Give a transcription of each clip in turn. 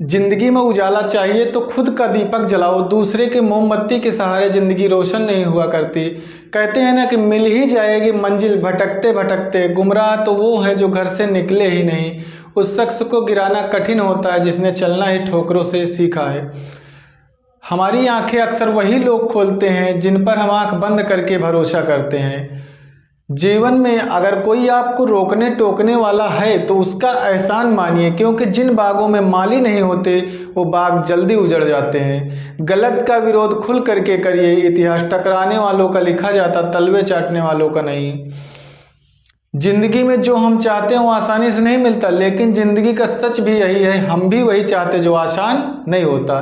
जिंदगी में उजाला चाहिए तो खुद का दीपक जलाओ, दूसरे के मोमबत्ती के सहारे जिंदगी रोशन नहीं हुआ करती। कहते हैं ना कि मिल ही जाएगी मंजिल भटकते भटकते, गुमराह तो वो है जो घर से निकले ही नहीं। उस शख्स को गिराना कठिन होता है जिसने चलना ही ठोकरों से सीखा है। हमारी आंखें अक्सर वही लोग खोलते हैं जिन पर हम आंख बंद करके भरोसा करते हैं। जीवन में अगर कोई आपको रोकने टोकने वाला है तो उसका एहसान मानिए, क्योंकि जिन बागों में माली नहीं होते वो बाग जल्दी उजड़ जाते हैं। गलत का विरोध खुल करके करिए, इतिहास टकराने वालों का लिखा जाता, तलवे चाटने वालों का नहीं। जिंदगी में जो हम चाहते हैं वो आसानी से नहीं मिलता, लेकिन जिंदगी का सच भी यही है, हम भी वही चाहते जो आसान नहीं होता।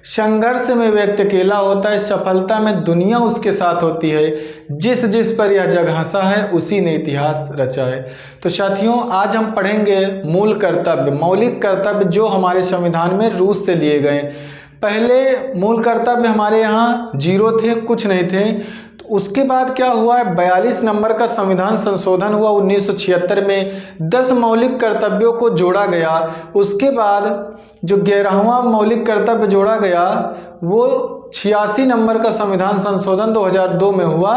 संघर्ष में व्यक्ति अकेला होता है, सफलता में दुनिया उसके साथ होती है। जिस जिस पर यह जग हंसा है उसी ने इतिहास रचा है। तो साथियों, आज हम पढ़ेंगे मूल कर्तव्य, मौलिक कर्तव्य जो हमारे संविधान में रूस से लिए गए। पहले मूल कर्तव्य हमारे यहाँ 0 थे, कुछ नहीं थे। तो उसके बाद क्या हुआ है, 42 नंबर का संविधान संशोधन हुआ 1976 में, 10 मौलिक कर्तव्यों को जोड़ा गया। उसके बाद जो 11वां मौलिक कर्तव्य जोड़ा गया वो 86 नंबर का संविधान संशोधन 2002 में हुआ,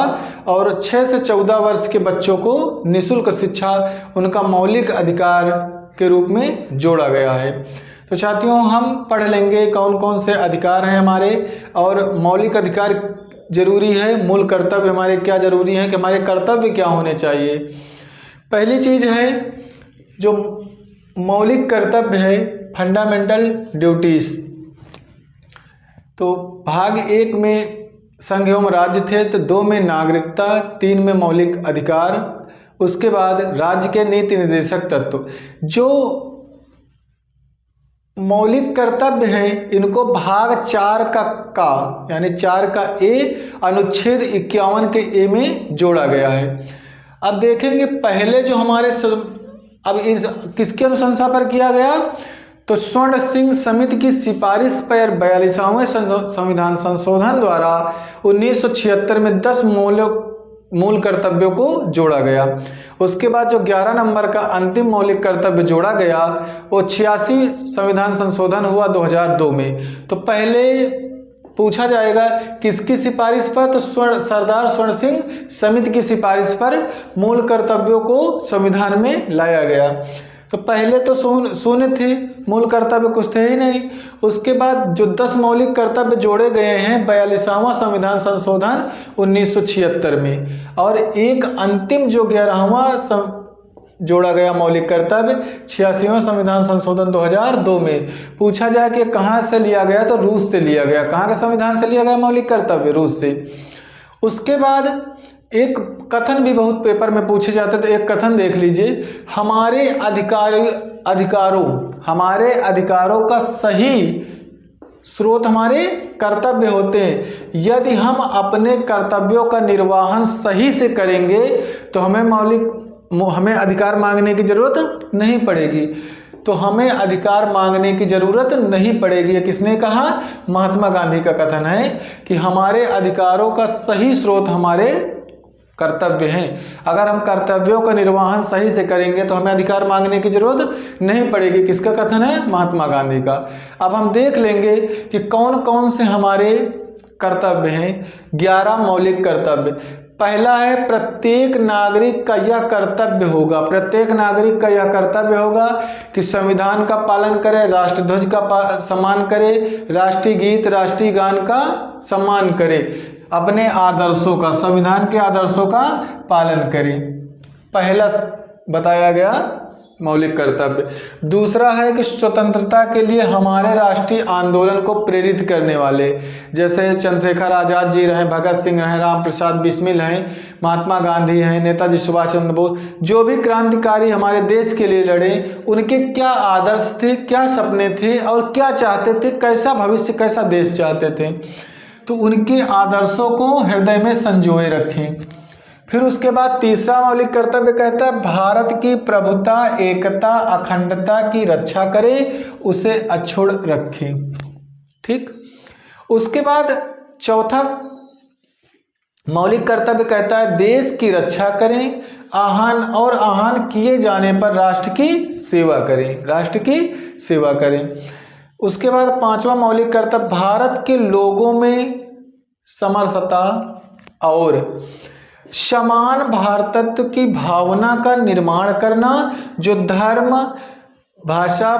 और 6 से 14 वर्ष के बच्चों को निःशुल्क शिक्षा उनका मौलिक अधिकार के रूप में जोड़ा गया है। तो साथियों, हम पढ़ लेंगे कौन कौन से अधिकार हैं हमारे, और मौलिक अधिकार जरूरी है, मूल कर्तव्य हमारे क्या जरूरी है, कि हमारे कर्तव्य क्या होने चाहिए। पहली चीज है जो मौलिक कर्तव्य है, फंडामेंटल ड्यूटीज। तो भाग 1 में संघ एवं राज्य थे, तो 2 में नागरिकता, 3 में मौलिक अधिकार, उसके बाद राज्य के नीति निर्देशक तत्व। जो मौलिक कर्तव्य हैं इनको भाग 4 का यानी 4 का ए अनुच्छेद 51 के ए में जोड़ा गया है। अब देखेंगे पहले जो हमारे अब इस किसके अनुशंसा पर किया गया, तो स्वर्ण सिंह समिति की सिफारिश पर 42वें संविधान संशोधन द्वारा 1976 में 10 मूल कर्तव्यों को जोड़ा गया। उसके बाद जो 11 नंबर का अंतिम मौलिक कर्तव्य जोड़ा गया वो 86 संविधान संशोधन हुआ 2002 में। तो पहले पूछा जाएगा किसकी सिफारिश पर, तो सरदार स्वर्ण सिंह समिति की सिफारिश पर मूल कर्तव्यों को संविधान में लाया गया। तो पहले तो शून्य थे, मूल कर्तव्य कुछ थे ही नहीं। उसके बाद जो 10 मौलिक कर्तव्य जोड़े गए हैं 42वां संविधान संशोधन 1976 में, और एक अंतिम जो 11वां जोड़ा गया मौलिक कर्तव्य 86वां संविधान संशोधन 2002 में। पूछा जाए कि कहाँ से लिया गया, तो रूस से लिया गया। कहाँ के संविधान से लिया गया मौलिक कर्तव्य, रूस से। उसके बाद एक कथन भी बहुत पेपर में पूछे जाते थे, एक कथन देख लीजिए, हमारे अधिकारों का सही स्रोत हमारे कर्तव्य होते हैं। यदि हम अपने कर्तव्यों का निर्वहन सही से करेंगे तो हमें अधिकार मांगने की जरूरत नहीं पड़ेगी। तो हमें अधिकार मांगने की जरूरत नहीं पड़ेगी, ये किसने कहा, महात्मा गांधी का कथन है कि हमारे अधिकारों का सही स्रोत हमारे कर्तव्य हैं। अगर हम कर्तव्यों का निर्वहन सही से करेंगे तो हमें अधिकार मांगने की जरूरत नहीं पड़ेगी। किसका कथन है, महात्मा गांधी का। अब हम देख लेंगे कि कौन कौन से हमारे कर्तव्य हैं। 11 मौलिक कर्तव्य। पहला है प्रत्येक नागरिक का यह कर्तव्य होगा, प्रत्येक नागरिक का यह कर्तव्य होगा कि संविधान का पालन करे, राष्ट्रध्वज का सम्मान करे, राष्ट्रीय गीत राष्ट्रीय गान का सम्मान करे, अपने आदर्शों का, संविधान के आदर्शों का पालन करें। पहला बताया गया मौलिक कर्तव्य। दूसरा है कि स्वतंत्रता के लिए हमारे राष्ट्रीय आंदोलन को प्रेरित करने वाले, जैसे चंद्रशेखर आज़ाद जी रहे, भगत सिंह रहे, राम प्रसाद बिस्मिल हैं, महात्मा गांधी हैं, नेताजी सुभाष चंद्र बोस, जो भी क्रांतिकारी हमारे देश के लिए लड़े, उनके क्या आदर्श थे, क्या सपने थे और क्या चाहते थे, कैसा भविष्य, कैसा देश चाहते थे, तो उनके आदर्शों को हृदय में संजोए रखें। फिर उसके बाद तीसरा मौलिक कर्तव्य कहता है भारत की प्रभुता, एकता, अखंडता की रक्षा करें, उसे अक्षुण्ण रखें। ठीक। उसके बाद चौथा मौलिक कर्तव्य कहता है देश की रक्षा करें, आह्वान किए जाने पर राष्ट्र की सेवा करें, राष्ट्र की सेवा करें। उसके बाद पांचवा मौलिक कर्तव्य भारत के लोगों में समरसता और समान भारतत्व की भावना का निर्माण करना, जो धर्म, भाषा,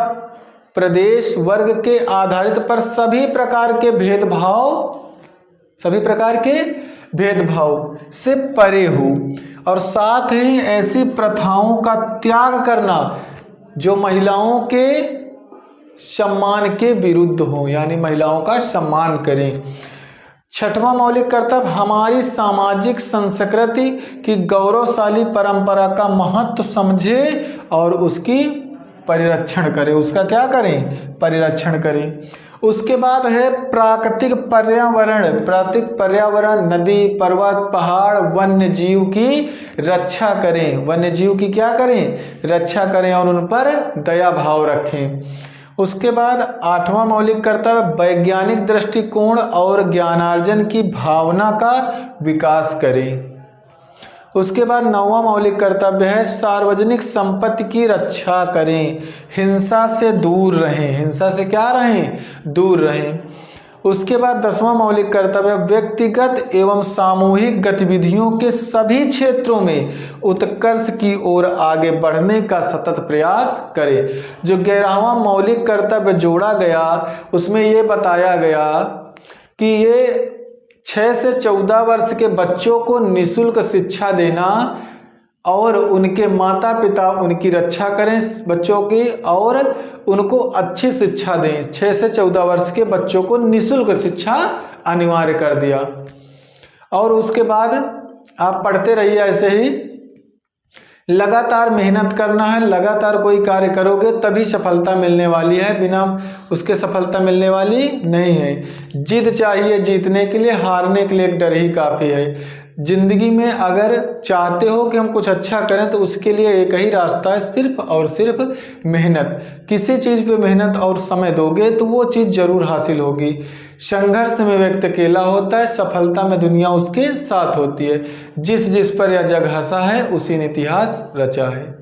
प्रदेश, वर्ग के आधारित पर सभी प्रकार के भेदभाव से परे हो, और साथ ही ऐसी प्रथाओं का त्याग करना जो महिलाओं के सम्मान के विरुद्ध हो, यानी महिलाओं का सम्मान करें। छठवां मौलिक कर्तव्य हमारी सामाजिक संस्कृति की गौरवशाली परंपरा का महत्व समझे और उसकी परिरक्षण करें। उसका क्या करें? परिरक्षण करें। उसके बाद है प्राकृतिक पर्यावरण, नदी, पर्वत, पहाड़, वन्य जीव की रक्षा करें। वन्य जीव की क्या करें? रक्षा करें और उन पर दया भाव रखें। उसके बाद आठवां मौलिक कर्तव्य वैज्ञानिक दृष्टिकोण और ज्ञानार्जन की भावना का विकास करें। उसके बाद नौवां मौलिक कर्तव्य है सार्वजनिक संपत्ति की रक्षा करें, हिंसा से दूर रहें। हिंसा से क्या रहें? दूर रहें। उसके बाद 10वां मौलिक कर्तव्य व्यक्तिगत एवं सामूहिक गतिविधियों के सभी क्षेत्रों में उत्कर्ष की ओर आगे बढ़ने का सतत प्रयास करें। जो 11वां मौलिक कर्तव्य जोड़ा गया उसमें ये बताया गया कि ये 6 से 14 वर्ष के बच्चों को निःशुल्क शिक्षा देना और उनके माता पिता उनकी रक्षा करें बच्चों की और उनको अच्छी शिक्षा दें। 6 से 14 वर्ष के बच्चों को निःशुल्क शिक्षा अनिवार्य कर दिया। और उसके बाद आप पढ़ते रहिए ऐसे ही, लगातार मेहनत करना है। लगातार कोई कार्य करोगे तभी सफलता मिलने वाली है, बिना उसके सफलता मिलने वाली नहीं है। जिद चाहिए जीतने के लिए, हारने के लिए एक डर ही काफ़ी है। जिंदगी में अगर चाहते हो कि हम कुछ अच्छा करें तो उसके लिए एक ही रास्ता है, सिर्फ और सिर्फ मेहनत। किसी चीज़ पे मेहनत और समय दोगे तो वो चीज़ जरूर हासिल होगी। संघर्ष में व्यक्ति अकेला होता है, सफलता में दुनिया उसके साथ होती है। जिस जिस पर यह जग हंसा है उसी ने इतिहास रचा है।